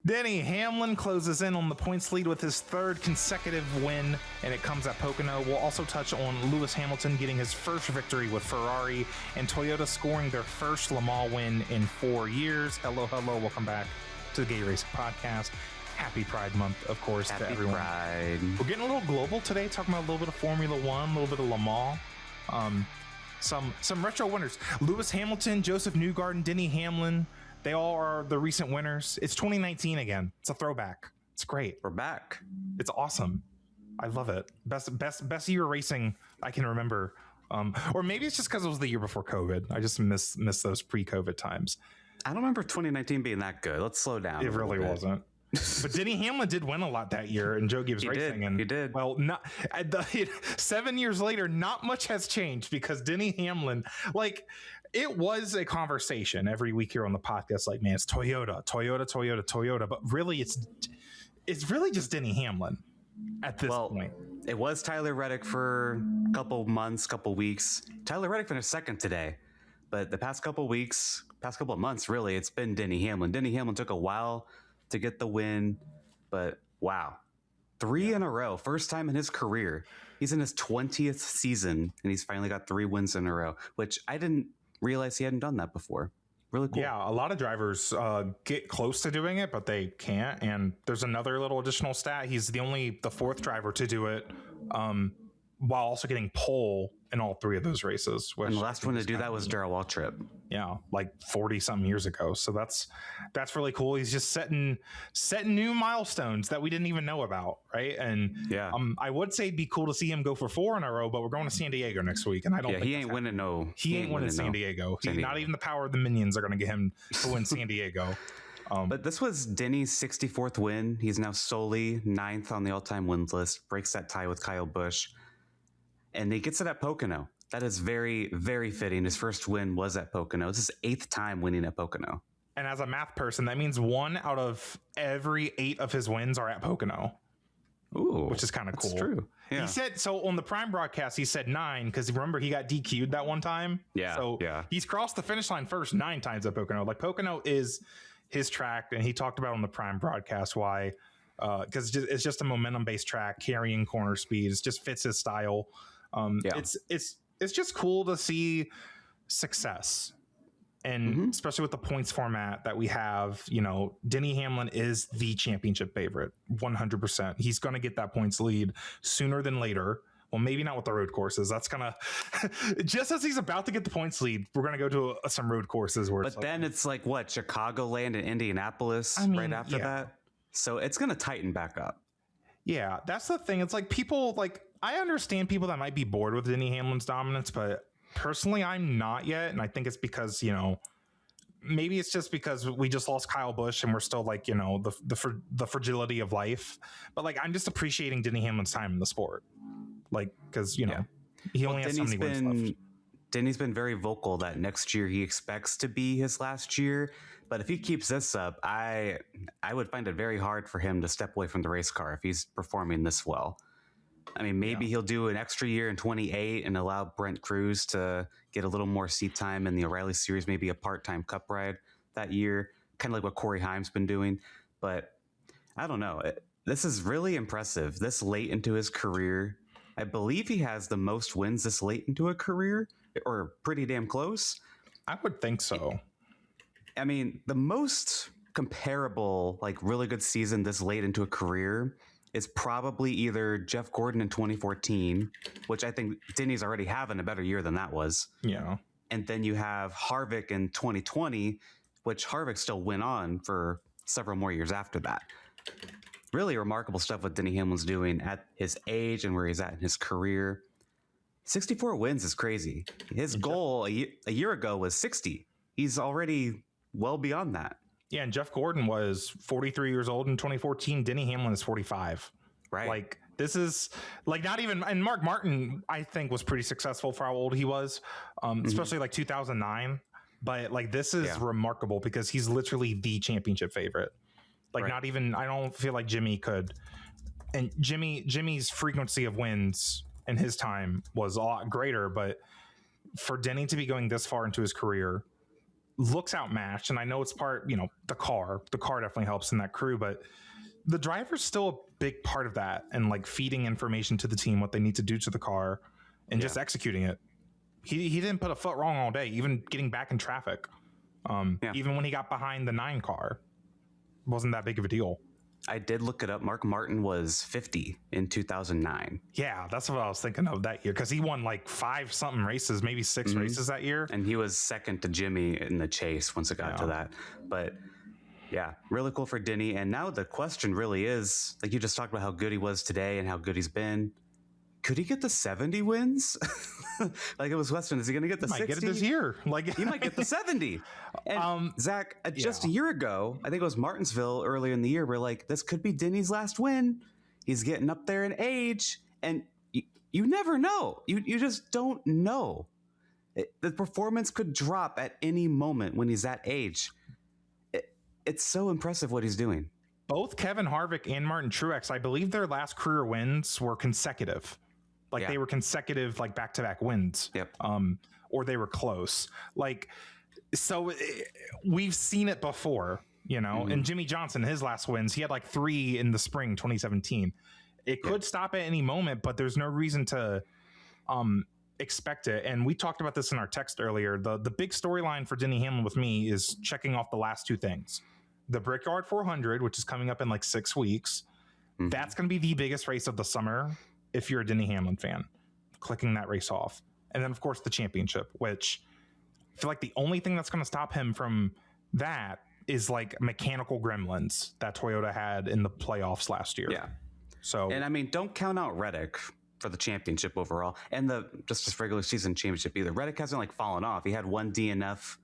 Denny Hamlin closes in on the points lead with his third consecutive win, and it comes at Pocono. We'll also touch on Lewis Hamilton getting his first victory with Ferrari and Toyota scoring their first Le Mans win in 4 years. Hello, welcome back to the Gay Racing Podcast. Happy Pride Month, of course, to everyone. Pride. We're getting a little global today, talking about a little bit of Formula One, a little bit of Le Mans. Some retro winners. Lewis Hamilton, Joseph Newgarden, Denny Hamlin. They all are the recent winners. It's 2019 again. It's a throwback. It's great. We're back. It's awesome. I love it. Best year racing I can remember. Or maybe it's just because it was the year before COVID. I just miss those pre-COVID times. I don't remember 2019 being that good. Let's slow down. It really wasn't. But Denny Hamlin did win a lot that year in Joe Gibbs Racing. He did. Well, 7 years later, not much has changed because Denny Hamlin, it was a conversation every week here on the podcast. Like, man, it's Toyota. But really, it's really just Denny Hamlin at this point. It was Tyler Reddick for a couple months, couple weeks. Tyler Reddick finished second today. But the past couple of months, really, it's been Denny Hamlin. Denny Hamlin took a while to get the win, but wow, 3 in a row, first time in his career. He's in his 20th season and he's finally got 3 wins in a row, which I didn't realize he hadn't done that before. Really cool. Yeah, a lot of drivers get close to doing it, but they can't. And there's another little additional stat. He's the fourth driver to do it, while also getting pole in all 3 of those races. And the last one to do that was Darrell Waltrip. Yeah, like 40-something years ago. So that's really cool. He's just setting new milestones that we didn't even know about, right? And yeah, I would say it'd be cool to see him go for 4 in a row, but we're going to San Diego next week, and I don't. Yeah, he ain't winning. No, he ain't winning San Diego. Not even the power of the minions are going to get him to win San Diego. But this was Denny's 64th win. He's now solely 9th on the all-time wins list. Breaks that tie with Kyle Busch. And he gets it at Pocono. That is very, very fitting. His first win was at Pocono. It's his 8th time winning at Pocono. And as a math person, that means 1 out of every 8 of his wins are at Pocono. Ooh, which is kind of cool. That's true. Yeah. He said so on the Prime broadcast. He said 9 because remember he got DQ'd that one time. Yeah. So he's crossed the finish line first 9 times at Pocono. Like Pocono is his track, and he talked about on the Prime broadcast why. Because it's just a momentum based track, carrying corner speed. It just fits his style. It's just cool to see success, and especially with the points format that we have. You know, Denny Hamlin is the championship favorite, 100%. He's going to get that points lead sooner than later. Well, maybe not with the road courses. That's gonna just as he's about to get the points lead, we're gonna go to some road courses where. But then it's like what, Chicagoland and Indianapolis right after that. So it's gonna tighten back up. Yeah, that's the thing. It's like people I understand people that might be bored with Denny Hamlin's dominance, but personally, I'm not yet. And I think it's because, maybe it's just because we just lost Kyle Busch and we're still the fragility of life. But I'm just appreciating Denny Hamlin's time in the sport. Because, he only has so many wins left. Denny's been very vocal that next year he expects to be his last year. But if he keeps this up, I would find it very hard for him to step away from the race car if he's performing this well. I mean, maybe he'll do an extra year in 28 and allow Brent Cruz to get a little more seat time in the O'Reilly Series, maybe a part-time cup ride that year, kind of like what Corey Haim's been doing. But I don't know. This is really impressive. This late into his career, I believe he has the most wins this late into a career, or pretty damn close. I would think so. I mean, the most comparable, really good season this late into a career is probably either Jeff Gordon in 2014, which I think Denny's already having a better year than that was. Yeah. And then you have Harvick in 2020, which Harvick still went on for several more years after that. Really remarkable stuff what Denny Hamlin's doing at his age and where he's at in his career. 64 wins is crazy. His goal a year ago was 60. He's already well beyond that. Yeah, and Jeff Gordon was 43 years old in 2014. Denny Hamlin is 45. Right. This is not even, and Mark Martin, I think, was pretty successful for how old he was, especially 2009. But this is remarkable because he's literally the championship favorite. Not even, I don't feel like Jimmy could. And Jimmy's frequency of wins in his time was a lot greater. But for Denny to be going this far into his career, looks outmatched, and I know it's part, the car definitely helps in that crew, but the driver's still a big part of that, and like feeding information to the team, what they need to do to the car, and just executing it. He didn't put a foot wrong all day, even getting back in traffic. Even when he got behind the 9 car, wasn't that big of a deal. I did look it up. Mark Martin was 50 in 2009. Yeah, that's what I was thinking of that year, because he won like 5 something races, maybe 6 races that year. And he was second to Jimmy in the chase once it got to that. But yeah, really cool for Denny. And now the question really is, like you just talked about how good he was today and how good he's been. Could he get the 70 wins? Like it was Weston, is he going to get the 60? Might get it this year. Like he might get the 70. And Zach, just a year ago, I think it was Martinsville earlier in the year, we're like, this could be Denny's last win. He's getting up there in age, and you never know. You just don't know. The performance could drop at any moment when he's that age. It's so impressive what he's doing. Both Kevin Harvick and Martin Truex, I believe their last career wins were consecutive. Like they were consecutive, like back-to-back wins. Yep. Or they were close. Like, so we've seen it before, and Jimmy Johnson, his last wins, he had like 3 in the spring, 2017. It could stop at any moment, but there's no reason to expect it. And we talked about this in our text earlier. The big storyline for Denny Hamlin with me is checking off the last 2 things. The Brickyard 400, which is coming up in like 6 weeks. That's going to be the biggest race of the summer if you're a Denny Hamlin fan, clicking that race off. And then, of course, the championship, which I feel like the only thing that's going to stop him from that is like mechanical gremlins that Toyota had in the playoffs last year. Yeah. So, and I mean, don't count out Reddick for the championship overall and the just regular season championship either. Reddick hasn't like fallen off. He had 1 DNF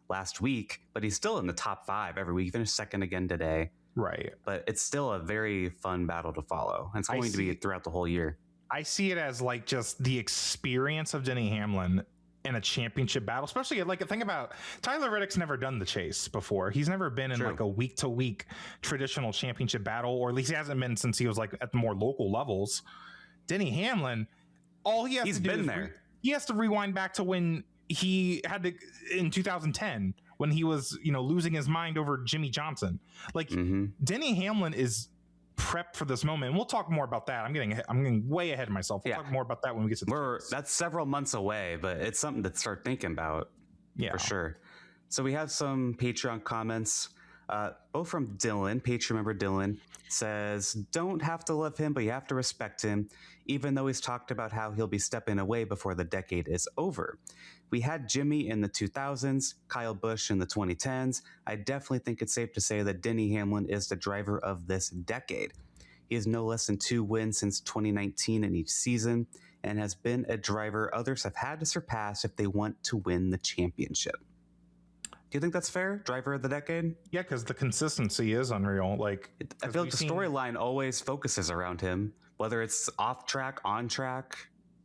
last week, but he's still in the top 5 every week. He finished second again today. Right. But it's still a very fun battle to follow. And it's going to be throughout the whole year. I see it as like just the experience of Denny Hamlin in a championship battle, especially like think about Tyler Reddick's never done the chase before. He's never been in like a week to week traditional championship battle, or at least he hasn't been since he was like at the more local levels. Denny Hamlin, all he has to do is he has to rewind back to when he had to in 2010 when he was, losing his mind over Jimmy Johnson. Like Denny Hamlin is prepped for this moment. And we'll talk more about that. I'm getting way ahead of myself. We'll talk more about that when we get to that's several months away, but it's something to start thinking about for sure. So we have some Patreon comments, both from Dylan. Patreon member Dylan says, don't have to love him, but you have to respect him, even though he's talked about how he'll be stepping away before the decade is over. We had Jimmy in the 2000s, Kyle Busch in the 2010s. I definitely think it's safe to say that Denny Hamlin is the driver of this decade. He has no less than 2 wins since 2019 in each season and has been a driver others have had to surpass if they want to win the championship. Do you think that's fair? Driver of the decade? Yeah, because the consistency is unreal. Like I feel like the storyline always focuses around him, whether it's off track, on track.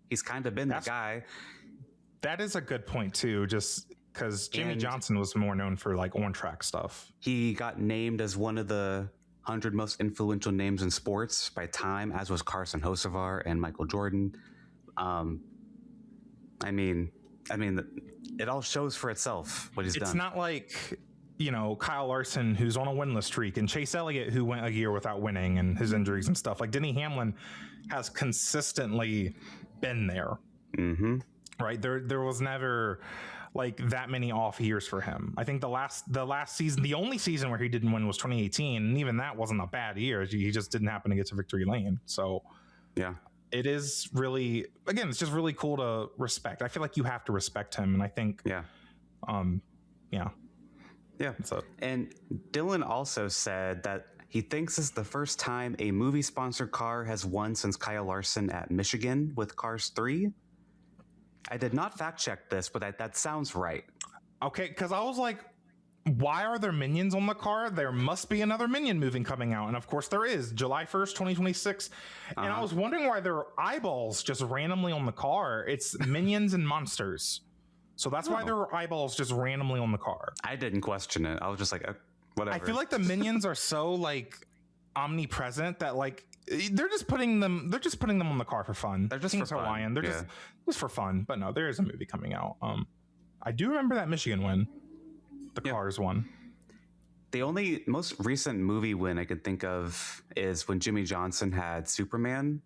He's kind of been the guy. That is a good point too, just because Jimmy Johnson was more known for like on track stuff. He got named as one of the 100 most influential names in sports by Time, as was Carson Hocevar and Michael Jordan. I mean, it all shows for itself what he's done. It's not like, Kyle Larson, who's on a winless streak, and Chase Elliott, who went a year without winning and his injuries and stuff. Like Denny Hamlin has consistently been there. Right. There was never like that many off years for him. I think the last season, the only season where he didn't win was 2018. And even that wasn't a bad year. He just didn't happen to get to victory lane. So yeah, it is really, again, it's just really cool to respect. I feel like you have to respect him. And I think, Yeah. And Dylan also said that he thinks this is the first time a movie sponsored car has won since Kyle Larson at Michigan with Cars 3. I did not fact check this, but that sounds right. Okay, because I was like, why are there Minions on the car? There must be another Minion movie coming out. And of course there is, July 1st, 2026. And I was wondering why there are eyeballs just randomly on the car. It's Minions and Monsters. So that's why there are eyeballs just randomly on the car. I didn't question it. I was just like, whatever. I feel like the Minions are so like omnipresent that like they're just putting them on the car for fun. They're just for Hawaiian. fun. They're just for fun. But no, there is a movie coming out. I do remember that Michigan win. the Cars one. The only most recent movie win I could think of is when Jimmy Johnson had Superman.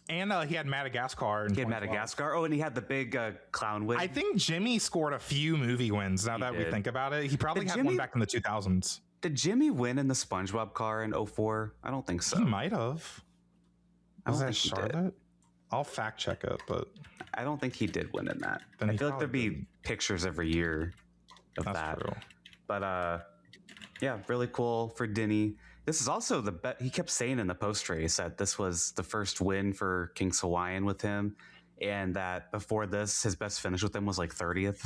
And he had Madagascar. He had Madagascar. Oh, and he had the big clown win. I think Jimmy scored a few movie wins now that we think about it. He probably had one back in the 2000s. Did Jimmy win in the SpongeBob car in 2004? I don't think so. He might have. Was that Charlotte? Did. I'll fact check it, but I don't think he did win in that. I feel like there'd be pictures every year of that. True. But yeah, really cool for Denny. This is also the bet. He kept saying in the post race that this was the first win for King's Hawaiian with him, and that before this, his best finish with them was like 30th.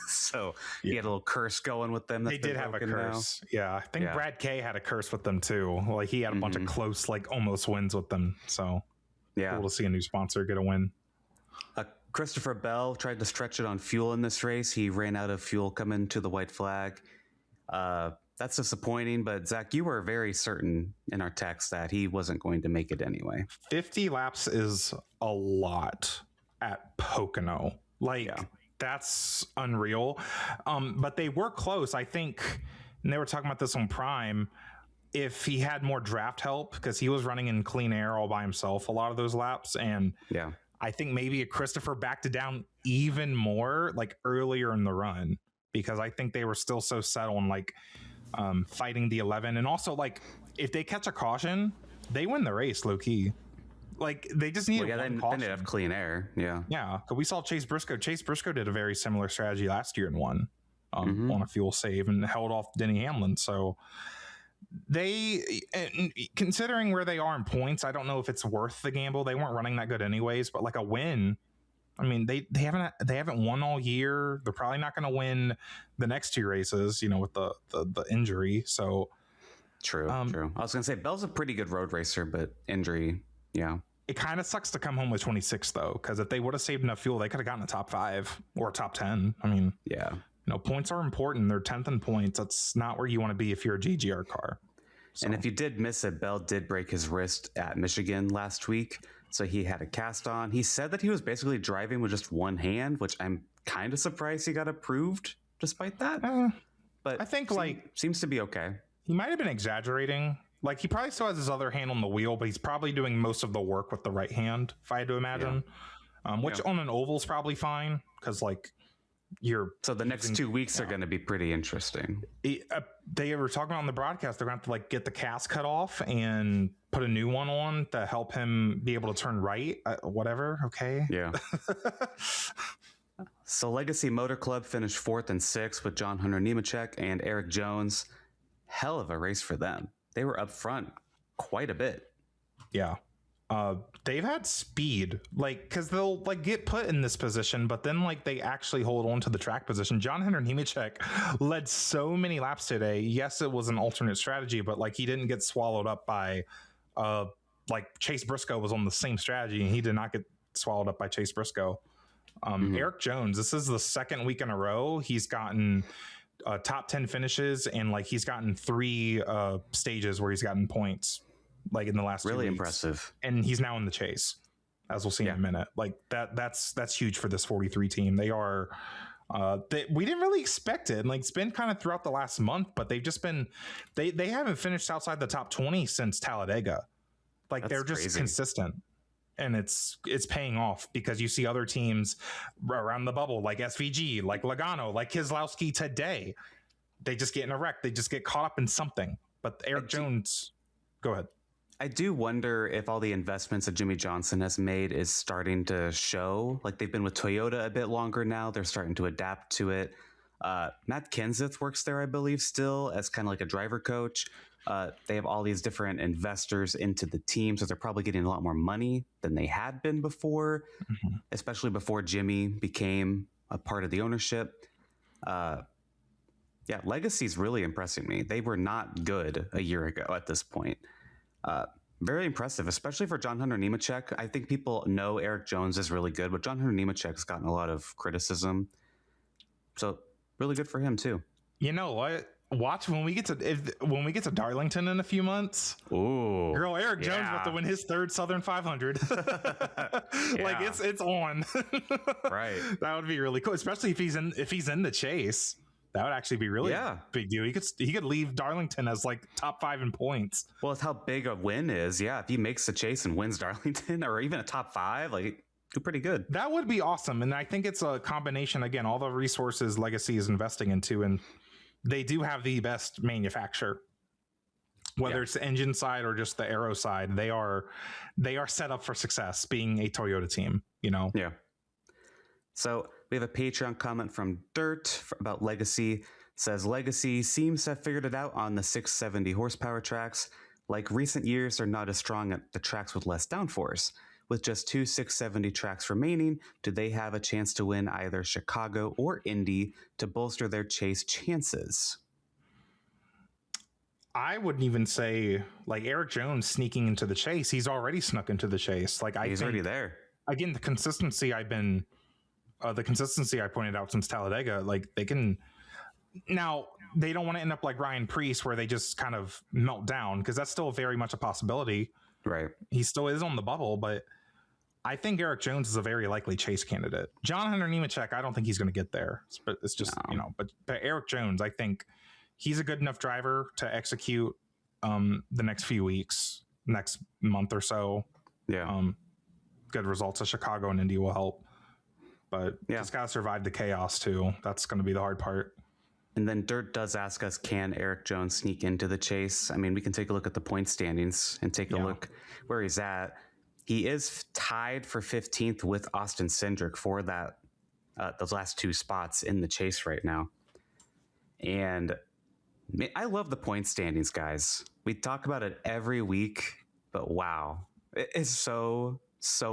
So he had a little curse going with them. They did have a curse. Now. Yeah, I think Brad Kay had a curse with them too. Like he had a bunch of close, like almost wins with them. So cool to see a new sponsor get a win. Christopher Bell tried to stretch it on fuel in this race. He ran out of fuel coming to the white flag. That's disappointing, but Zach, you were very certain in our text that he wasn't going to make it anyway. 50 laps is a lot at Pocono. That's unreal. But they were close. I think, and they were talking about this on Prime, if he had more draft help, because he was running in clean air all by himself a lot of those laps. And I think maybe Christopher backed it down even more like earlier in the run, because I think they were still so set on like fighting the 11. And also, like, if they catch a caution, they win the race low key. Like, they just need then they have clean air. Yeah. Because we saw Chase Briscoe. Chase Briscoe did a very similar strategy last year and won on a fuel save and held off Denny Hamlin. So they, considering where they are in points, I don't know if it's worth the gamble. They weren't running that good anyways, but like a win, I mean, they haven't won all year. They're probably not going to win the next two races, you know, with the injury. So true. I was going to say Bell's a pretty good road racer, but injury, it kind of sucks to come home with 26 though, because if they would have saved enough fuel, they could have gotten a top 5 or top 10. I mean, you know, points are important. They're 10th in points. That's not where you want to be if you're a GGR car. So. And if you did miss it, Bell did break his wrist at Michigan last week. So he had a cast on. He said that he was basically driving with just one hand, which I'm kind of surprised he got approved despite that. But I think seems to be okay. He might have been exaggerating. Like, he probably still has his other hand on the wheel, but he's probably doing most of the work with the right hand, if I had to imagine. Which on an oval is probably fine, because like so the next 2 weeks are going to be pretty interesting. They were talking on the broadcast, they're going to have to like get the cast cut off and put a new one on to help him be able to turn right. Whatever. Okay. Yeah. So Legacy Motor Club finished 4th and 6th with John Hunter Nemechek and Erik Jones. Hell of a race for them. They were up front quite a bit. Yeah. They've had speed, like, because they'll like get put in this position, but then like they actually hold on to the track position. John Hunter Nemechek led so many laps today. Yes, it was an alternate strategy, but like he didn't get swallowed up by like Chase Briscoe was on the same strategy and he did not get swallowed up by Chase Briscoe. Erik Jones, this is the second week in a row he's gotten top 10 finishes, and like he's gotten 3 stages where he's gotten points like in the last 2 weeks. Impressive. And he's now in the chase, as we'll see in a minute. Like that's huge for this 43 team. They are we didn't really expect it. And like it's been kind of throughout the last month, but they've just been they haven't finished outside the top 20 since Talladega. Like that's they're just crazy. Consistent. And it's paying off, because you see other teams around the bubble like SVG, like Logano, like Keselowski today. They just get in a wreck. They just get caught up in something. But Erik Jones, go ahead. I do wonder if all the investments that Jimmy Johnson has made is starting to show. Like they've been with Toyota a bit longer now. They're starting to adapt to it. Matt Kenseth works there, I believe, still as kind of like a driver coach. They have all these different investors into the team, so they're probably getting a lot more money than they had been before, especially before Jimmy became a part of the ownership. Legacy's really impressing me. They were not good a year ago at this point. Very impressive, especially for John Hunter Nemechek. I think people know Erik Jones is really good, but John Hunter Nemechek's gotten a lot of criticism. So really good for him too. You know what? Watch when we get to Darlington in a few months. Ooh, girl, Erik Jones about to win his 3rd Southern 500. Like it's on. Right. That would be really cool, especially if he's in the chase. That would actually be really big deal. He could leave Darlington as like top 5 in points. Well, it's how big a win is. Yeah, if he makes the chase and wins Darlington, or even a top 5, like, do pretty good. That would be awesome. And I think it's a combination, again, all the resources Legacy is investing into, and they do have the best manufacturer. Whether it's the engine side or just the aero side, they are set up for success being a Toyota team, you know? Yeah. So we have a Patreon comment from Dirt about Legacy. It says, Legacy seems to have figured it out on the 670 horsepower tracks. Like recent years, they're not as strong at the tracks with less downforce. With just 2 670 tracks remaining, do they have a chance to win either Chicago or Indy to bolster their chase chances? I wouldn't even say like Erik Jones sneaking into the chase. He's already snuck into the chase. Like he's already there. Again, the consistency I pointed out since Talladega, like they can now. They don't want to end up like Ryan Preece where they just kind of melt down, because that's still very much a possibility. Right. He still is on the bubble, but I think Erik Jones is a very likely chase candidate. John Hunter Nemechek, I don't think he's going to get there. But it's just but Erik Jones, I think he's a good enough driver to execute the next few weeks, next month or so. Yeah. Good results at Chicago and Indy will help. But just got to survive the chaos too. That's going to be the hard part. And then Dirt does ask us, can Erik Jones sneak into the chase? I mean, we can take a look at the point standings and take a look where he's at. He is tied for 15th with Austin Cindric for that those last 2 spots in the chase right now. And I love the point standings, guys. We talk about it every week, but wow, it is so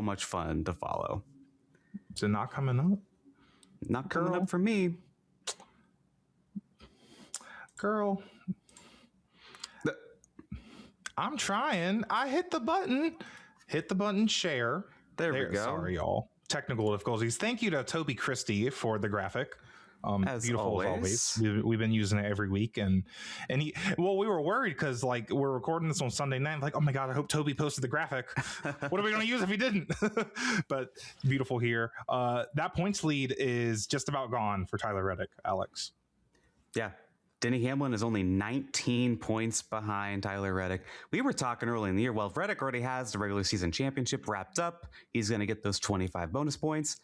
much fun to follow. Is it not coming up? Not coming up for me. Girl, I'm trying. I hit the button. Share. There we go. Sorry, y'all. Technical difficulties. Thank you to Toby Christie for the graphic. As beautiful always. as always. We've been using it every week, and we were worried because like we're recording this on Sunday night. Like, oh my god, I hope Toby posted the graphic. What are we going to use if he didn't? But beautiful here. That points lead is just about gone for Tyler Reddick, Alex. Yeah. Denny Hamlin is only 19 points behind Tyler Reddick. We were talking early in the year, well, if Reddick already has the regular season championship wrapped up, he's going to get those 25 bonus points.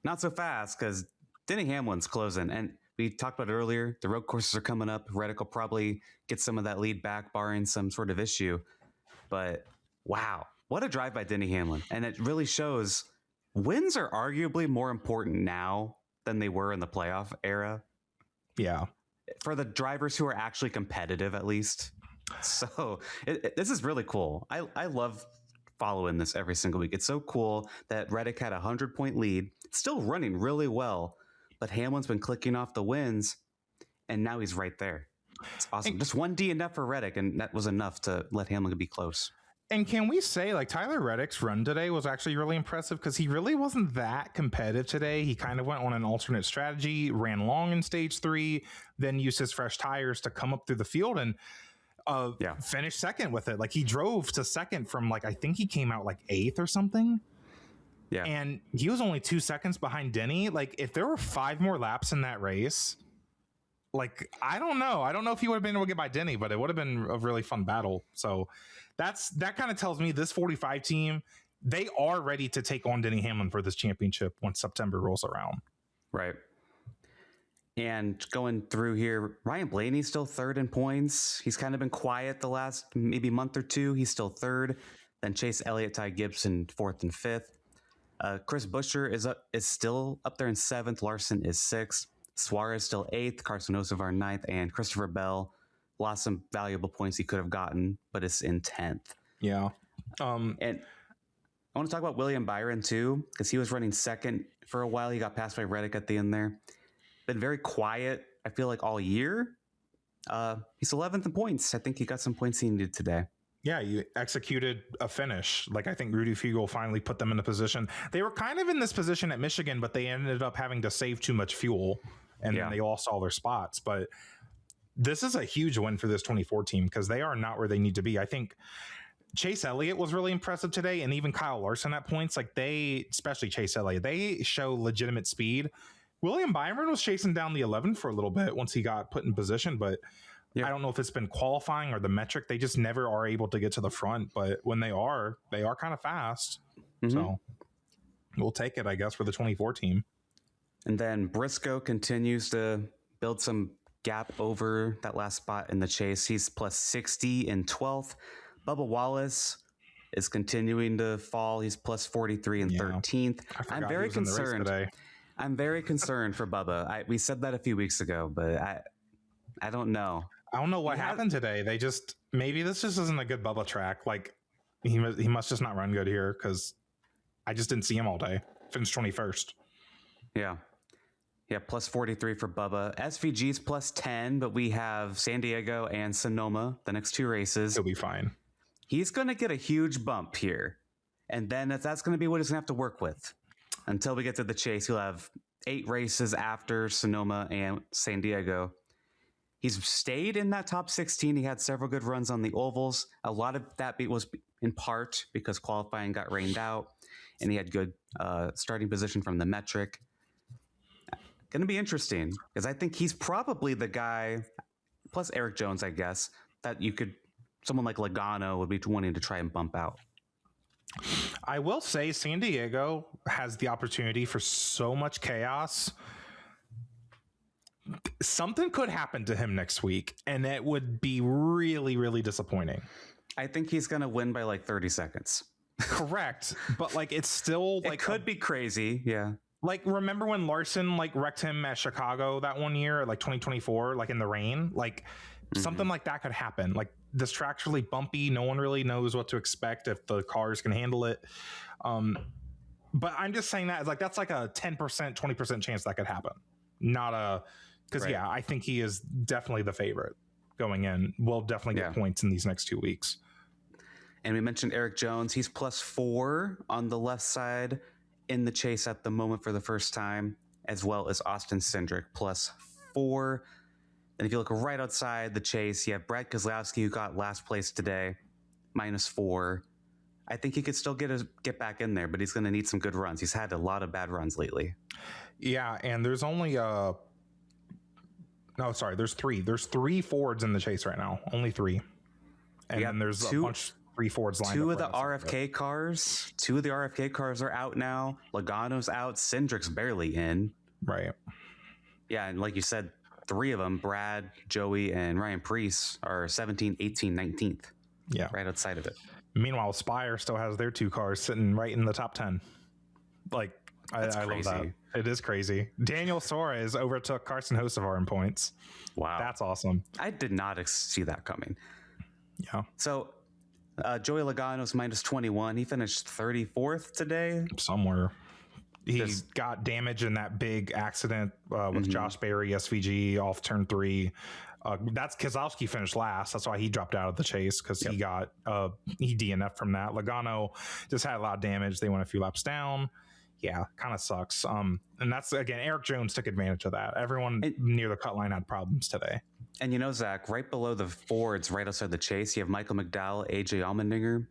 Not so fast, because Denny Hamlin's closing. And we talked about it earlier, the road courses are coming up. Reddick will probably get some of that lead back, barring some sort of issue. But wow, what a drive by Denny Hamlin. And it really shows wins are arguably more important now than they were in the playoff era. Yeah. For the drivers who are actually competitive, at least. So this is really cool. I love following this every single week. It's so cool that Reddick had a 100-point lead, still running really well, but Hamlin's been clicking off the wins, and now he's right there. It's awesome. Just one DNF for Reddick, and that was enough to let Hamlin be close. And can we say, like, Tyler Reddick's run today was actually really impressive because he really wasn't that competitive today. He kind of went on an alternate strategy, ran long in stage 3, then used his fresh tires to come up through the field and finished second with it. Like, he drove to second from, like, I think he came out like 8th or something. Yeah. And he was only 2 seconds behind Denny. Like, if there were 5 more laps in that race, like, I don't know. I don't know if he would have been able to get by Denny, but it would have been a really fun battle. So that kind of tells me this 45 team, they are ready to take on Denny Hamlin for this championship when September rolls around. Right. And going through here, Ryan Blaney's still 3rd in points. He's kind of been quiet the last maybe month or 2. He's still 3rd. Then Chase Elliott, Ty Gibson 4th and 5th. Chris Buescher is still up there in 7th. Larson is 6th. Suarez still 8th. Carson Osevar 9th. And Christopher Bell lost some valuable points he could have gotten, but it's in 10th. Yeah. And I want to talk about William Byron too, because he was running 2nd for a while. He got passed by Reddick at the end there. Been very quiet, I feel like, all year. He's 11th in points. I think he got some points he needed today. Yeah, you executed a finish. Like, I think Rudy Fugle finally put them in a position. They were kind of in this position at Michigan, but they ended up having to save too much fuel, and then they lost all their spots. But this is a huge win for this 24 team because they are not where they need to be. I think Chase Elliott was really impressive today, and even Kyle Larson at points. Like, especially Chase Elliott, they show legitimate speed William Byron was chasing down the 11 for a little bit once he got put in position, but I don't know if it's been qualifying or the metric. They just never are able to get to the front, but when they are kind of fast. So we'll take it, I guess, for the 24 team. And then Briscoe continues to build some gap over that last spot in the chase. He's plus 60 in 12th. Bubba Wallace is continuing to fall. He's plus 43 in 13th. I'm very concerned. I'm very concerned for Bubba. We said that a few weeks ago, but I don't know. I don't know what happened today. They just, maybe this just isn't a good Bubba track. Like he must just not run good here, because I just didn't see him all day. Finished 21st. Yeah, plus 43 for Bubba. SVG's plus 10, but we have San Diego and Sonoma, the next two races. He'll be fine. He's going to get a huge bump here. And then that's going to be what he's going to have to work with. Until we get to the chase, he'll have 8 races after Sonoma and San Diego. He's stayed in that top 16. He had several good runs on the ovals. A lot of that was in part because qualifying got rained out, and he had good starting position from the metric. Going to be interesting, because I think he's probably the guy, plus Erik Jones, I guess, that someone like Logano would be wanting to try and bump out. I will say San Diego has the opportunity for so much chaos. Something could happen to him next week, and it would be really, really disappointing. I think he's going to win by like 30 seconds. Correct. But like, it's still like, it could be crazy. Yeah. Like, remember when Larson like wrecked him at Chicago that one year, like 2024, like in the rain, like something like that could happen. Like, this track's really bumpy. No one really knows what to expect if the cars can handle it. But I'm just saying that like, that's like a 10%, 20% chance that could happen. Because I think he is definitely the favorite going in. We'll definitely get points in these next 2 weeks. And we mentioned Erik Jones. He's plus 4 on the left side in the chase at the moment for the first time, as well as Austin Cindric plus 4. And if you look right outside the chase, you have Brad Keselowski, who got last place today, minus 4. I think he could still get back in there, but he's going to need some good runs. He's had a lot of bad runs lately. Yeah, and there's only there's 3. There's 3 Fords in the chase right now. Only 3. And then there's a bunch 3 Fords lined up. 2 of the RFK cars. 2 of the RFK cars are out now. Logano's out. Cindric's barely in. Right. Yeah, and like you said, 3 of them, Brad, Joey, and Ryan Preece, are 17th, 18th, 19th. Yeah. Right outside of it. Meanwhile, Spire still has their 2 cars sitting right in the top 10. Like, I love that. It is crazy. Daniel Suarez overtook Carson Hocevar in points. Wow. That's awesome. I did not see that coming. Yeah. So Joey Logano's minus 21. He finished 34th today. Somewhere. He got damage in that big accident with Josh Berry, SVG, off turn 3. That's Keselowski finished last. That's why he dropped out of the chase, because he got he DNF'd from that. Logano just had a lot of damage. They went a few laps down. Yeah, kind of sucks. And that's, again, Erik Jones took advantage of that. Everyone near the cut line had problems today. And you know, Zach, right below the Fords, right outside the chase, you have Michael McDowell, AJ Allmendinger.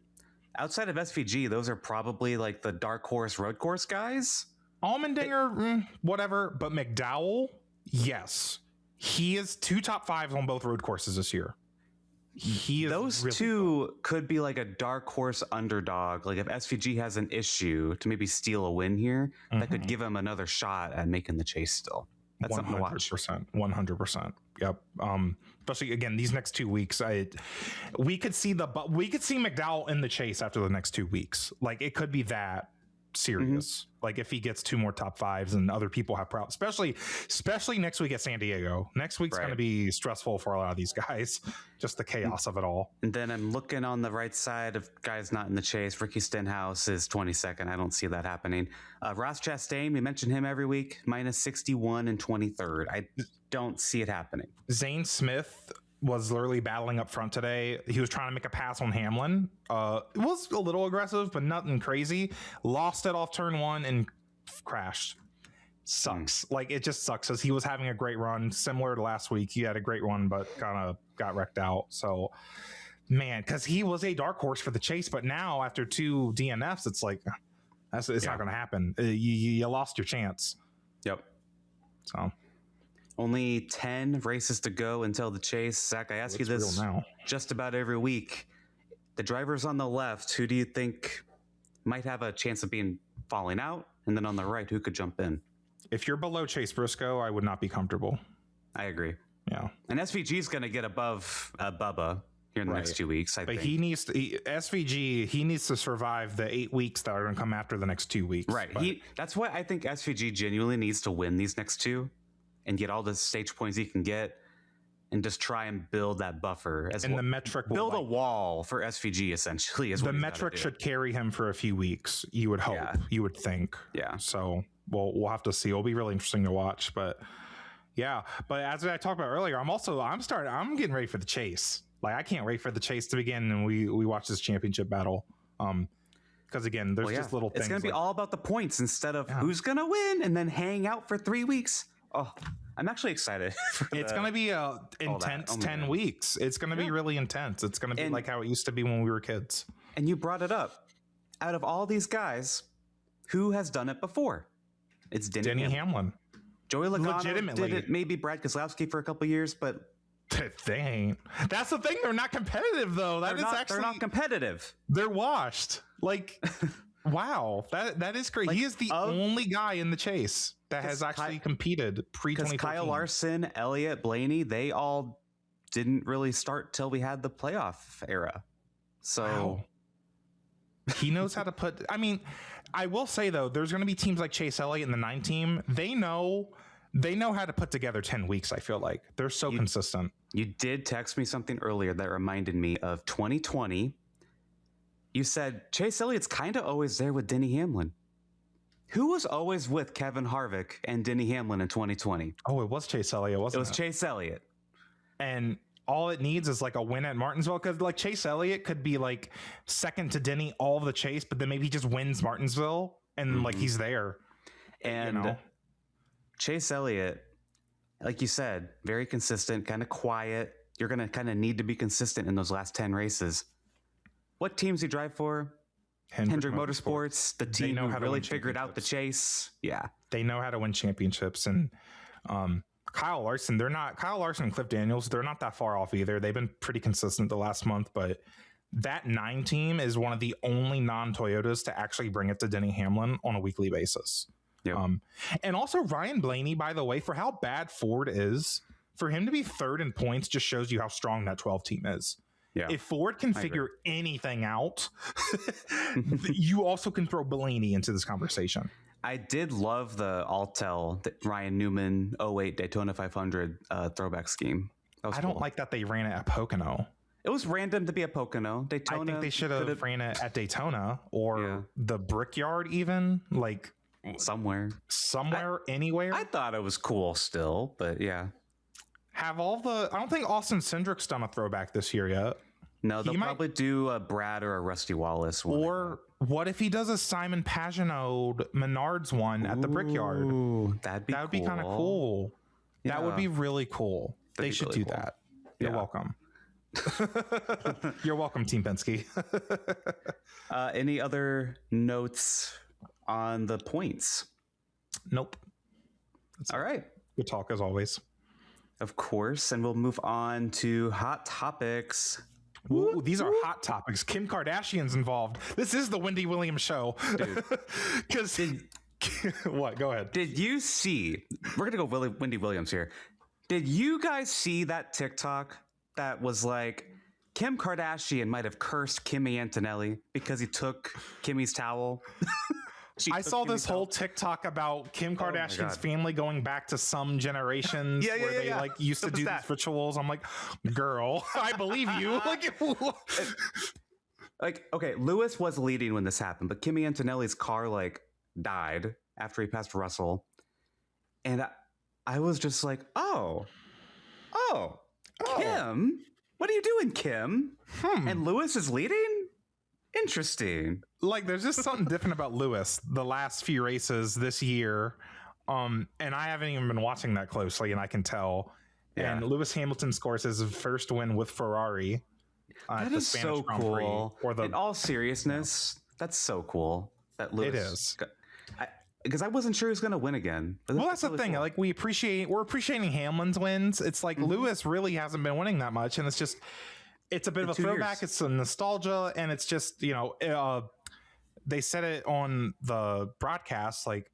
Outside of SVG, those are probably like the dark horse road course guys. Allmendinger, whatever, but McDowell, yes. He is 2 top 5s on both road courses this year. Those really 2 could be like a dark horse underdog. Like if SVG has an issue to maybe steal a win here, that could give him another shot at making the chase still. That's 100%, something to watch. 100%. Yep. Especially again, these next 2 weeks, we could see McDowell in the chase after the next 2 weeks. Like, it could be that serious. Like, if he gets 2 more top 5s and other people have problems, especially next week at San Diego. Next week's going to be stressful for a lot of these guys, just the chaos of it all. And then I'm looking on the right side of guys not in the chase. Ricky Stenhouse is 22nd. I don't see that happening. Ross Chastain, we mention him every week, minus 61 and 23rd. I don't see it happening. Zane Smith was literally battling up front today. He was trying to make a pass on Hamlin. It was a little aggressive, but nothing crazy. Lost it off turn 1 and crashed. Sucks. Like, it just sucks, because he was having a great run. Similar to last week, he had a great run, but kind of got wrecked out. So, man, because he was a dark horse for the chase, but now after 2 DNFs, it's like, it's not going to happen. You lost your chance. Yep. So only 10 races to go until the chase. Zach, I ask you this just about every week. The drivers on the left, who do you think might have a chance of falling out? And then on the right, who could jump in? If you're below Chase Briscoe, I would not be comfortable. I agree. Yeah. And SVG is going to get above Bubba here in the next 2 weeks, I think. But he needs to, SVG, he needs to survive the 8 weeks that are going to come after the next 2 weeks. Right. That's why I think SVG genuinely needs to win these next 2 and get all the stage points he can get and just try and build that buffer. And the metric will build a wall for SVG, essentially. Is the metric should carry him for a few weeks, you would hope, you would think. Yeah. So we'll have to see. It'll be really interesting to watch. But yeah, but as I talked about earlier, I'm getting ready for the chase. Like, I can't wait for the chase to begin and we watch this championship battle. Because again, there's just little things. It's going to be all about the points instead of who's going to win and then hang out for 3 weeks. Oh, I'm actually excited. It's going to be a intense 10 weeks. It's going to be really intense. It's going to be like how it used to be when we were kids. And you brought it up. Out of all these guys, who has done it before? It's Denny Hamlin. Joey Logano did it, maybe Brad Keselowski for a couple years, but they ain't. That's the thing. They're not competitive, though. They're not competitive. They're washed. Like, wow, that is great. Like, he is the only guy in the chase that has actually competed pre-2014. Kyle Larson, Elliott, Blaney, they all didn't really start till we had the playoff era. So he knows how to put. I mean, I will say though, there's going to be teams like Chase Elliott and the 9 team. They know how to put together 10 weeks. I feel like they're so consistent. You did text me something earlier that reminded me of 2020. You said Chase Elliott's kind of always there with Denny Hamlin. Who was always with Kevin Harvick and Denny Hamlin in 2020? Oh, it was Chase Elliott, wasn't it? It was Chase Elliott. And all it needs is like a win at Martinsville, because like Chase Elliott could be like second to Denny all of the chase, but then maybe he just wins Martinsville and like he's there. And Chase Elliott, like you said, very consistent, kind of quiet. You're going to kind of need to be consistent in those last 10 races. What teams he drive for? Hendrick Motorsports, the team who really figured out the chase. Yeah. They know how to win championships. And Kyle Larson and Cliff Daniels, they're not that far off either. They've been pretty consistent the last month, but that 9 team is one of the only non-Toyotas to actually bring it to Denny Hamlin on a weekly basis. Yep. And also Ryan Blaney, by the way, for how bad Ford is, for him to be 3rd in points just shows you how strong that 12 team is. Yeah. If Ford can figure anything out, you also can throw Blaney into this conversation. I did love the Altel Ryan Newman 08 Daytona 500 throwback scheme. I don't like that they ran it at Pocono. It was random to be at Pocono. Daytona. I think they should have ran it at Daytona or the Brickyard, even like somewhere, anywhere. I thought it was cool still, but yeah. I don't think Austin Cindric's done a throwback this year yet. No, they'll probably do a Brad or a Rusty Wallace one. Or what if he does a Simon Pagenaud Menards one at the Brickyard? That'd be kind of cool. Yeah. That would be really cool. They should really do that. You're welcome. You're welcome, Team Penske. Any other notes on the points? Nope. All right. Good talk as always. Of course, and we'll move on to hot topics. Ooh, these are hot topics. Kim Kardashian's involved. This is the Wendy Williams show. Because what? Go ahead. Did you see? We're gonna go Wendy Williams here. Did you guys see that TikTok that was like Kim Kardashian might have cursed Kimi Antonelli because he took Kimmy's towel? I saw this whole TikTok about Kim Kardashian's family going back to some generations where they like used to do these rituals. I'm like, girl, I believe you. Okay, Lewis was leading when this happened, but Kimi Antonelli's car like died after he passed Russell. And I was just like, oh, Kim, what are you doing, Kim? And Lewis is leading? Interesting. Like, there's just something different about Lewis the last few races this year. And I haven't even been watching that closely, and I can tell. Yeah. And Lewis Hamilton scores his first win with Ferrari. That is so cool. In all seriousness, that's so cool that Lewis. It is. because I wasn't sure he was going to win again. Well, that's the thing. Cool. Like we're appreciating Hamlin's wins. It's like Lewis really hasn't been winning that much, and it's a bit of a throwback. It's a nostalgia, and it's just they said it on the broadcast, like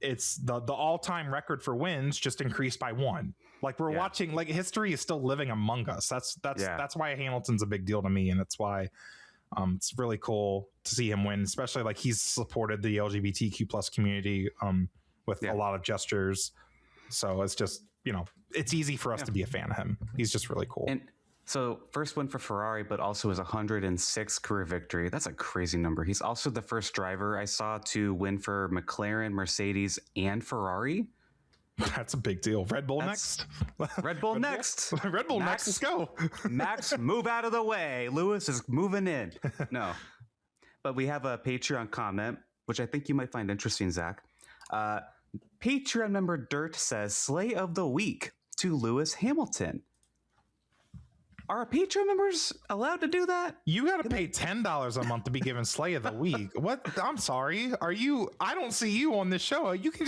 it's the all-time record for wins just increased by 1. Like we're watching, like history is still living among us. That's why Hamilton's a big deal to me, and that's why it's really cool to see him win, especially like he's supported the LGBTQ plus community with a lot of gestures. So it's just, it's easy for us to be a fan of him. He's just really cool. And so first win for Ferrari, but also his 106th career victory. That's a crazy number. He's also the first driver I saw to win for McLaren, Mercedes, and Ferrari. That's a big deal. Red Bull next. Red Bull next. Red Bull Max, next. Let's go. Max, move out of the way. Lewis is moving in. No. But we have a Patreon comment, which I think you might find interesting, Zach. Patreon member Dirt says, Slay of the Week to Lewis Hamilton. Are our Patreon members allowed to do that? You got to pay $10 a month to be given Slay of the Week. What? I'm sorry. I don't see you on this show. You can't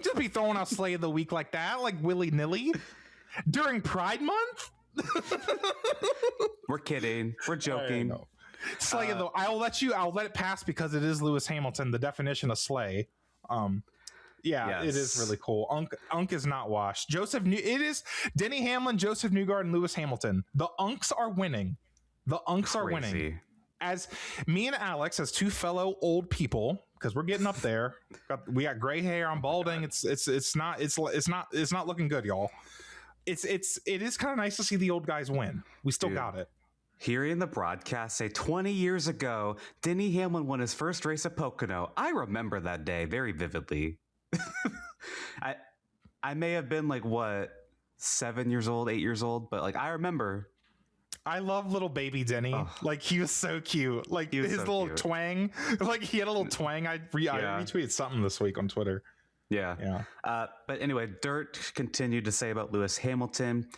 just be throwing out Slay of the Week like that, like willy nilly during Pride Month. We're kidding. We're joking. Slay of the. I'll let it pass because it is Lewis Hamilton. The definition of slay. Yeah, yes. It is really cool. Unk is not washed. It is Denny Hamlin, Joseph Newgarden, and Lewis Hamilton. The Unks are winning. Are winning. As me and Alex, as two fellow old people, because we're getting up there. We got gray hair. I'm balding. It's not looking good, y'all. It is kind of nice to see the old guys win. We still got it. Hearing the broadcast say 20 years ago, Denny Hamlin won his first race at Pocono. I remember that day very vividly. I may have been like 7 years old, 8 years old, but like I remember. I love little baby Denny. Oh. Like he was so cute. Like his little twang. Like he had a little twang. I retweeted something this week on Twitter. Yeah. But anyway, Dirt continued to say about Lewis Hamilton.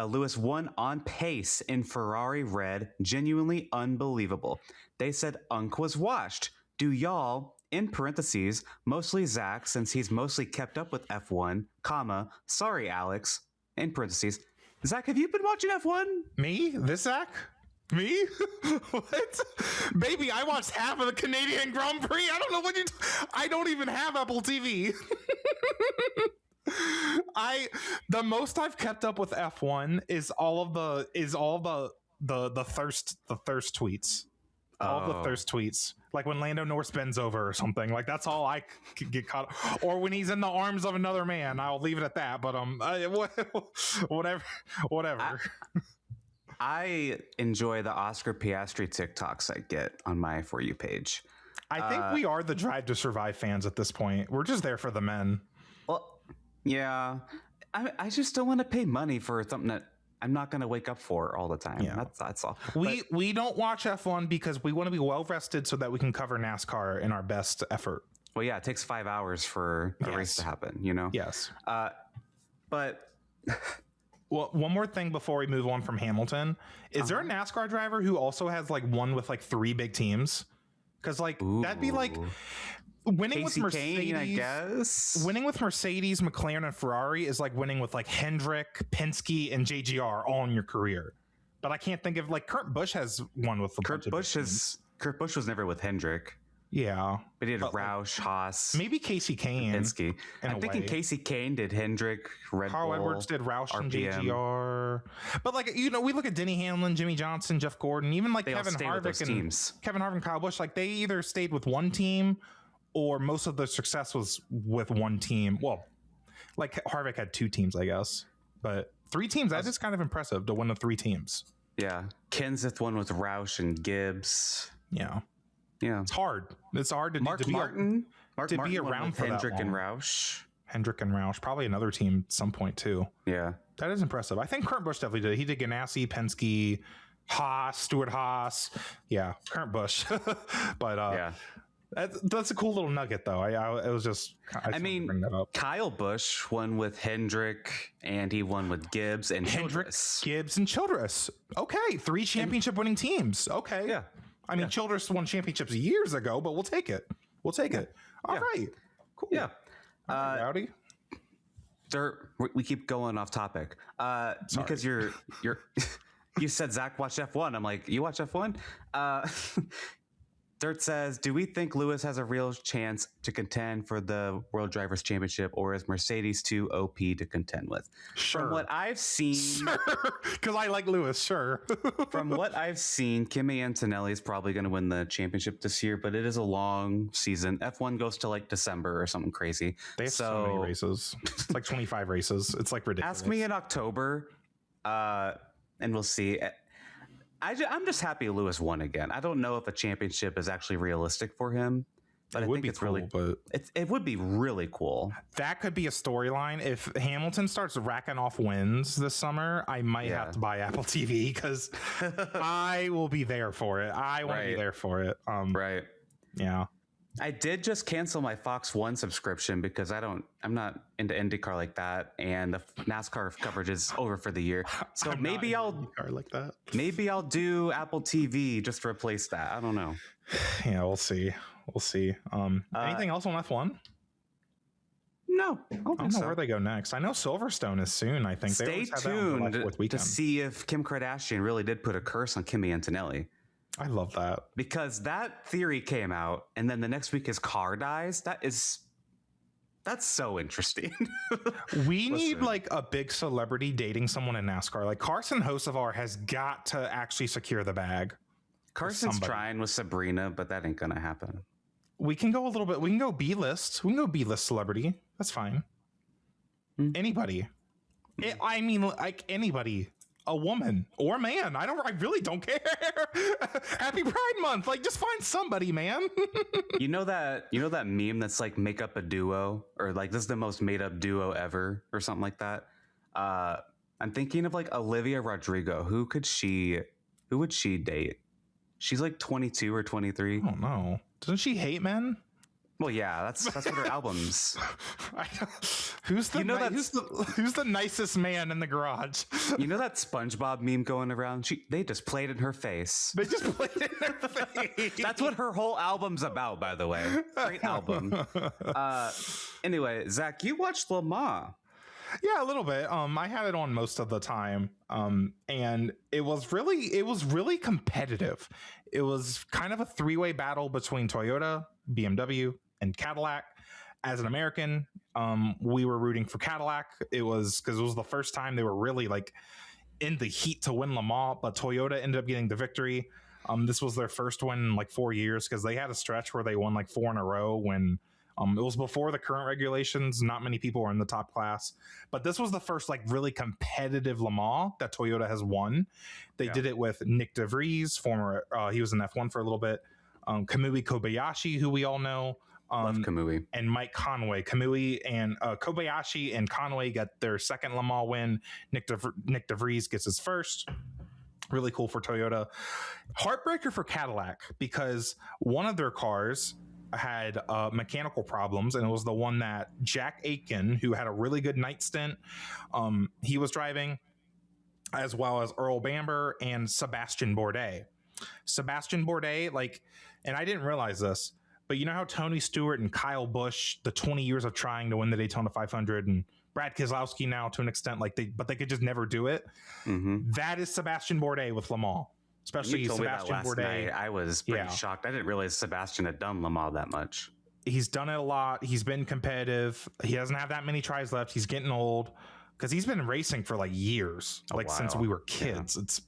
Lewis won on pace in Ferrari red. Genuinely unbelievable. They said Unk was washed. Do y'all, in parentheses, mostly Zack, since he's mostly kept up with F1, sorry, Alex, in parentheses. Zach, have you been watching F1? Me? This Zach? Me? What? Baby, I watched half of the Canadian Grand Prix. I don't know what I don't even have Apple TV. The most I've kept up with F1 is all of the thirst tweets. All of the thirst tweets. Like when Lando Norris bends over or something. Like that's all I could get caught. Or when he's in the arms of another man. I'll leave it at that. But whatever. I enjoy the Oscar Piastri TikToks I get on my For You page. I think we are the Drive to Survive fans at this point. We're just there for the men. Well, yeah. I just don't want to pay money for something that I'm not going to wake up for all the time. Yeah. That's all. We don't watch F1 because we want to be well rested so that we can cover NASCAR in our best effort. Well, yeah, it takes 5 hours for a race to happen, Yes. But well, one more thing before we move on from Hamilton. Is there a NASCAR driver who also has like won with like 3 big teams? Because that'd be like winning Casey with Mercedes, Kane, I guess. Winning with Mercedes, McLaren, and Ferrari is like winning with like Hendrick, Penske, and JGR all in your career. But I can't think of like Kurt Busch has won with Kurt Busch was never with Hendrick. Yeah, but he did Roush, Haas, maybe Casey Kane, Penske. I'm thinking Casey Kane did Hendrick, Red Bull. Carl Edwards did Roush RPM. and JGR. But like we look at Denny Hamlin, Jimmy Johnson, Jeff Gordon, even like Kevin Harvick and Kyle Busch. Like they either stayed with one team, or most of the success was with one team. Well, like Harvick had 2 teams, I guess, but 3 teams. That is kind of impressive to win the 3 teams. Yeah, Kenseth won with Roush and Gibbs. Yeah. It's hard to Mark Martin be around for Hendrick that long. And Roush. Hendrick and Roush, probably another team at some point too. Yeah, that is impressive. I think Kurt Busch definitely did. He did Ganassi, Penske, Haas, Stuart Haas. Yeah, Kurt Busch. But that's a cool little nugget though. It was just. I mean, bring that up. Kyle Busch won with Hendrick and he won with Gibbs and Childress. Gibbs and Childress. Okay, 3 championship winning teams. Okay. Yeah. I mean, Childress won championships years ago, but we'll take it. All right. Cool. Yeah. Rowdy. Dirt. We keep going off topic. Because you're you said Zach watched F1. I'm like, you watch F1? Dirt says, do we think Lewis has a real chance to contend for the World Drivers' Championship, or is Mercedes too OP to contend with? Sure. From what I've seen... Sure, because I like Lewis, sure. From what I've seen, Kimi Antonelli is probably going to win the championship this year, but it is a long season. F1 goes to like December or something crazy. They have so many races. It's like 25 races. It's like ridiculous. Ask me in October, and we'll see. I'm just happy Lewis won again. I don't know if a championship is actually realistic for him, but I think it's cool, but it would be really cool. That could be a storyline. If Hamilton starts racking off wins this summer, I might have to buy Apple TV because I will be there for it. I want to be there for it. Right. Yeah. I did just cancel my Fox One subscription because I'm not into IndyCar like that, and the NASCAR coverage is over for the year. So maybe I'll do Apple TV just to replace that. I don't know. Yeah, we'll see. Anything else on F1? No, I don't know where they go next. I know Silverstone is soon. I think stay tuned to see if Kim Kardashian really did put a curse on Kimi Antonelli. I love that because that theory came out, and then the next week his car dies. That's so interesting. We need like a big celebrity dating someone in NASCAR. Like Carson Hocevar has got to actually secure the bag. Carson's trying with Sabrina, but that ain't gonna happen. We can go a little bit. We can go B-list. We can go B-list celebrity. That's fine. Anybody. I mean, like anybody. A woman or a man. I really don't care. Happy Pride Month. Like just find somebody, man. you know that meme that's like make up a duo, or like this is the most made up duo ever, or something like that. I'm thinking of like Olivia Rodrigo. Who would she date? She's like 22 or 23. I don't know. Doesn't she hate men? Well, yeah, that's what her albums. Who's the nicest man in the garage? You know that SpongeBob meme going around? They just played in her face. They just played in her face. That's what her whole album's about, by the way. Great album. Anyway, Zach, you watched Le Mans. Yeah, a little bit. I had it on most of the time. And it was really competitive. It was kind of a three-way battle between Toyota, BMW, and Cadillac. As an American, we were rooting for Cadillac. It was because it was the first time they were really like in the heat to win Le Mans, but Toyota ended up getting the victory. This was their first win in like 4 years because they had a stretch where they won like 4 in a row when it was before the current regulations. Not many people were in the top class, but this was the first like really competitive Le Mans that Toyota has won. They did it with Nick DeVries, he was in F1 for a little bit. Kamui Kobayashi, who we all know. Love Kamui. And Mike Conway. Kamui and Kobayashi and Conway got their second Le Mans win. Nick DeVries gets his first. Really cool for Toyota. Heartbreaker for Cadillac because one of their cars had mechanical problems, and it was the one that Jack Aitken, who had a really good night stint, he was driving, as well as Earl Bamber and Sebastian Bourdais. Sebastian Bourdais, like, and I didn't realize this, but you know how Tony Stewart and Kyle Busch, the 20 years of trying to win the Daytona 500, and Brad Keselowski now to an extent, like they could just never do it. Mm-hmm. That is Sebastian Bourdais with Le Mans. Especially Sebastian Bourdais. Night, I was pretty shocked. I didn't realize Sebastian had done Le Mans that much. He's done it a lot. He's been competitive. He doesn't have that many tries left. He's getting old because he's been racing for like years, since we were kids. Yeah. It's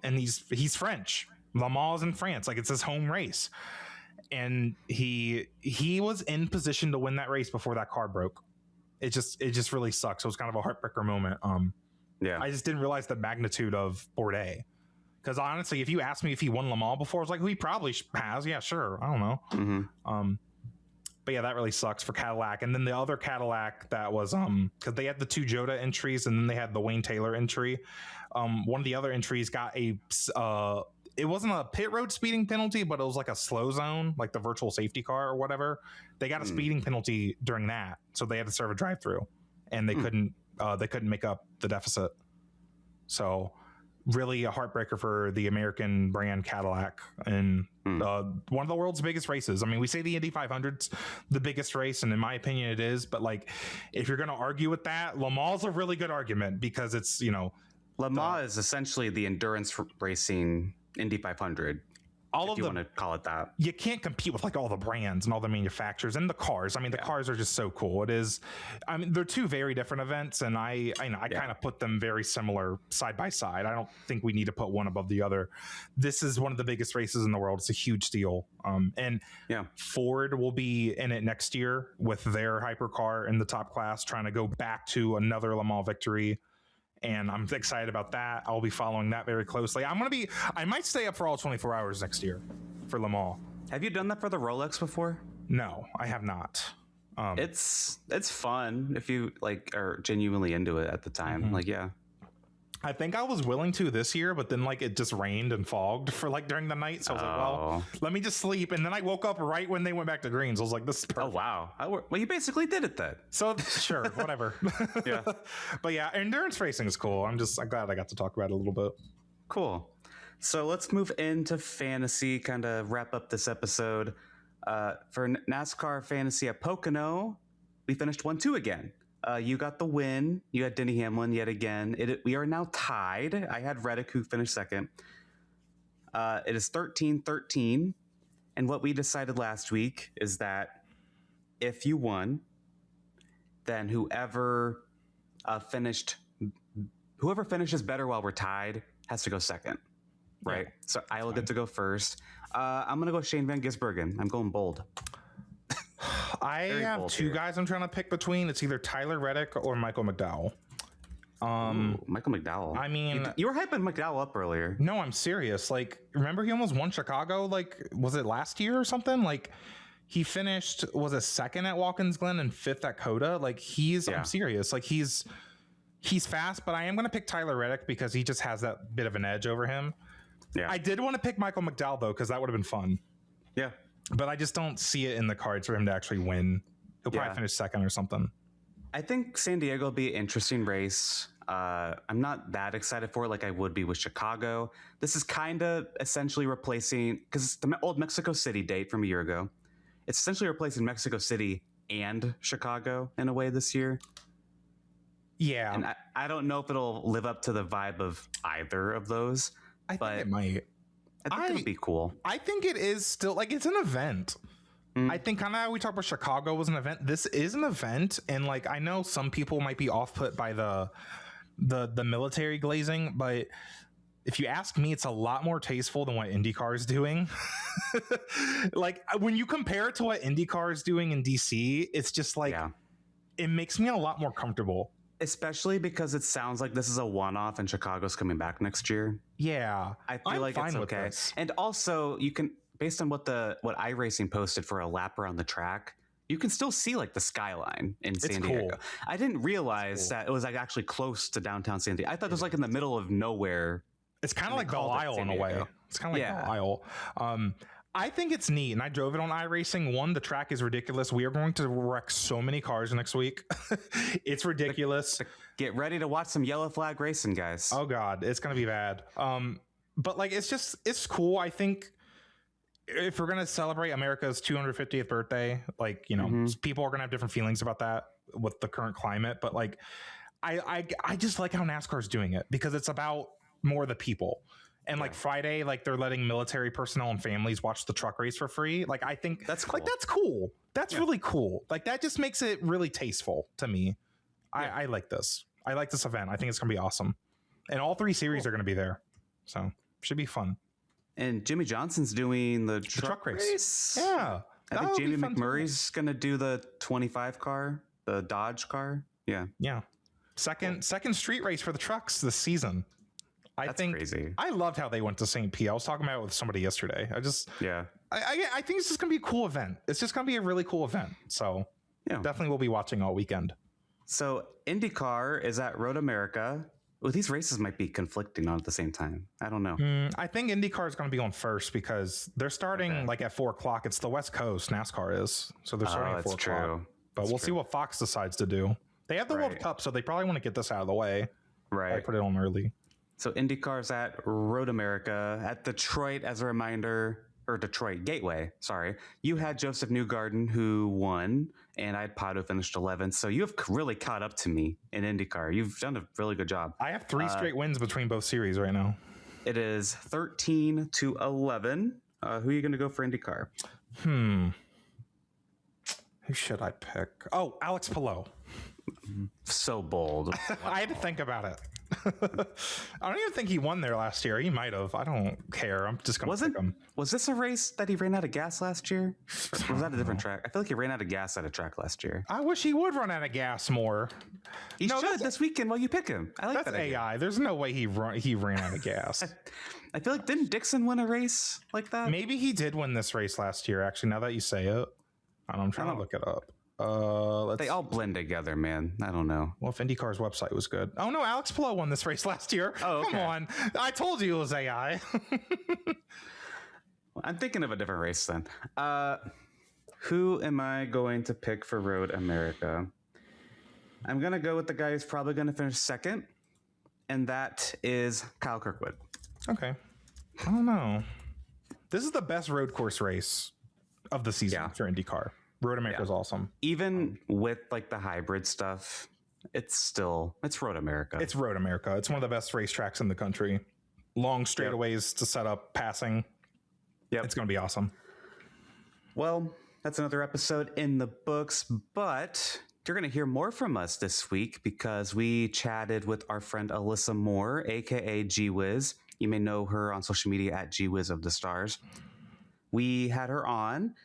and he's French. Le Mans in France, like it's his home race, and he was in position to win that race before that car broke. It just really sucks. It was kind of a heartbreaker moment. I just didn't realize the magnitude of Bourdais. Because honestly, if you asked me if he won Le Mans before, I was like, well, he probably has. Yeah, sure. I don't know. Mm-hmm. But yeah, that really sucks for Cadillac. And then the other Cadillac that was because they had the 2 Jota entries and then they had the Wayne Taylor entry. One of the other entries got it wasn't a pit road speeding penalty, but it was like a slow zone, like the virtual safety car or whatever. They got a speeding penalty during that, so they had to serve a drive-through, and they couldn't make up the deficit. So really a heartbreaker for the American brand Cadillac and one of the world's biggest races. I mean, we say the Indy 500's the biggest race, and in my opinion it is, but like if you're going to argue with that, Le Mans is a really good argument because it's, you know, Le Mans is essentially the endurance racing Indy 500. All if of you them, want to call it that. You can't compete with like all the brands and all the manufacturers and the cars. I mean, the cars are just so cool. It is. I mean, they're two very different events, and I kind of put them very similar side by side. I don't think we need to put one above the other. This is one of the biggest races in the world. It's a huge deal. And Ford will be in it next year with their hypercar in the top class, trying to go back to another Le Mans victory. And I'm excited about that. I'll be following that very closely. I might stay up for all 24 hours next year for Le Mans. Have you done that for the Rolex before? No, I have not. It's fun if you like are genuinely into it at the time. Like, yeah. I think I was willing to this year, but then like it just rained and fogged for like during the night. So I was like, well, let me just sleep. And then I woke up right when they went back to greens. I was like, this is perfect. Oh, wow. Well, you basically did it then. So sure, whatever. Yeah. But yeah, endurance racing is cool. I'm glad I got to talk about it a little bit. Cool. So let's move into fantasy, kind of wrap up this episode. For NASCAR fantasy at Pocono, we finished 1-2 again. You got the win. You had Denny Hamlin yet again. We are now tied. I had Reddick, who finished second. It is 13-13. And what we decided last week is that if you won, then whoever finishes better while we're tied has to go second. Right? Yeah, so I will get to go first. I'm going to go Shane Van Gisbergen. I'm going bold. I have two guys I'm trying to pick between. It's either Tyler Reddick or Michael McDowell. Michael McDowell. I mean, you were hyping McDowell up earlier. No, I'm serious. Like, remember he almost won Chicago? Like, was it last year or something? Like, he finished a second at Watkins Glen and fifth at Coda. Like, I'm serious. Like, he's fast, but I am going to pick Tyler Reddick because he just has that bit of an edge over him. Yeah. I did want to pick Michael McDowell though, because that would have been fun. Yeah. But I just don't see it in the cards for him to actually win. He'll probably finish second or something. I think San Diego will be an interesting race. I'm not that excited for it like I would be with Chicago. This is kind of essentially replacing, because the old Mexico City date from a year ago, it's essentially replacing Mexico City and Chicago in a way this year. Yeah. And I don't know if it'll live up to the vibe of either of those. I think it might. I think it'll be cool. I think it is still, like, it's an event. I think kind of how we talked about Chicago was an event. This is an event. And like, I know some people might be off put by the military glazing, but if you ask me, it's a lot more tasteful than what IndyCar is doing. Like, when you compare it to what IndyCar is doing in DC, it's just like, it makes me a lot more comfortable. Especially because it sounds like this is a one-off and Chicago's coming back next year. Yeah. I feel like it's okay. And also, you can, based on what iRacing posted for a lap around the track, you can still see like the skyline in San Diego. Cool. I didn't realize that it was like actually close to downtown San Diego. I thought it was like in the middle of nowhere. It's kind of like Belle Isle in a way. It's kind of like Belle Isle. I think it's neat, and I drove it on iRacing. One, the track is ridiculous. We are going to wreck so many cars next week. It's ridiculous. Get ready to watch some yellow flag racing, guys. Oh God, it's going to be bad. But like, it's cool. I think if we're going to celebrate America's 250th birthday, like, you know, people are going to have different feelings about that with the current climate. But like, I just like how NASCAR is doing it because it's about more the people. And like Friday, like they're letting military personnel and families watch the truck race for free. Like, I think that's cool. Like, that's cool. That's really cool. Like, that just makes it really tasteful to me. I like this. I like this event. I think it's going to be awesome. And all three series are going to be there. So should be fun. And Jimmy Johnson's doing the truck race. Yeah. I think Jamie McMurray's going to do the 25 car, the Dodge car. Yeah. Yeah. Second street race for the trucks this season. That's crazy. I loved how they went to St. P. I was talking about it with somebody yesterday. I think it's just gonna be a cool event. It's just gonna be a really cool event. So definitely we'll be watching all weekend. So IndyCar is at Road America. Well, these races might be conflicting on at the same time. I don't know. I think IndyCar is going to be on first because they're starting like at 4:00. It's the West Coast. NASCAR is, so they're starting at 4:00. True. But we'll see what Fox decides to do. They have the World Cup, so they probably want to get this out of the way. Right. I put it on early. So IndyCar's at Road America. At Detroit, as a reminder, or Detroit Gateway, sorry, you had Joseph Newgarden, who won, and I had Pato finished 11th. So you have really caught up to me in IndyCar. You've done a really good job. I have 3 straight wins between both series right now. It is 13-11. Who are you going to go for IndyCar? Who should I pick? Oh, Alex Palou. So bold. I had to think about it. I don't even think he won there last year. He might have. I don't care. I'm just going to pick him. Was this a race that he ran out of gas last year? Or was that a different track? I feel like he ran out of gas at a track last year. I wish he would run out of gas more. He should this weekend while you pick him. I like that's that idea. AI. There's no way he ran out of gas. I feel like, didn't Dixon win a race like that? Maybe he did win this race last year, actually, now that you say it. I'm trying to look it up. They all blend together, man. I don't know. Well, if IndyCar's website was good. Oh no, Alex Palou won this race last year. Oh, okay. Come on. I told you it was AI. I'm thinking of a different race then. Who am I going to pick for Road America? I'm going to go with the guy who's probably going to finish second, and that is Kyle Kirkwood. Okay. I don't know. This is the best road course race of the season for IndyCar. Road America is awesome. Even with like the hybrid stuff, it's Road America. It's Road America. It's one of the best racetracks in the country. Long straightaways to set up passing. Yep. It's going to be awesome. Well, that's another episode in the books, but you're going to hear more from us this week because we chatted with our friend Alyssa Moore, aka G-Wiz. You may know her on social media at G-Wiz of the Stars. We had her on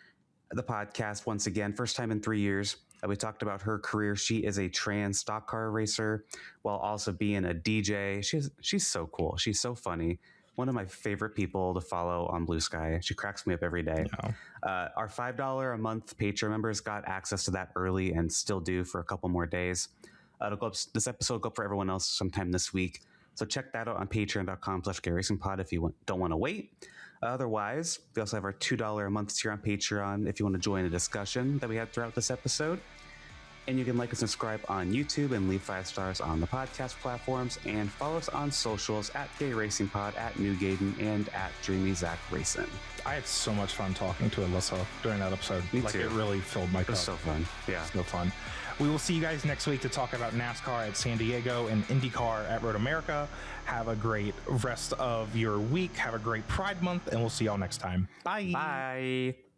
the podcast once again, first time in 3 years. We talked about her career. She is a trans stock car racer while also being a DJ. She's so cool. She's so funny. One of my favorite people to follow on Blue Sky. She cracks me up every day. Yeah. Our $5 a month Patreon members got access to that early and still do for a couple more days. It'll go up, this episode will go up for everyone else sometime this week. So check that out on patreon.com/GaryRacingPod if you don't want to wait. Otherwise, we also have our $2 a month tier on Patreon if you want to join a discussion that we had throughout this episode. And you can like and subscribe on YouTube and leave 5 stars on the podcast platforms. And follow us on socials at Gary Racing Pod, at Newgaden, and at Dreamy Zack Racing. I had so much fun talking to Alyssa during that episode. Me too. It really filled my cup. It was so fun. Yeah. So fun. We will see you guys next week to talk about NASCAR at San Diego and IndyCar at Road America. Have a great rest of your week. Have a great Pride Month, and we'll see y'all next time. Bye. Bye.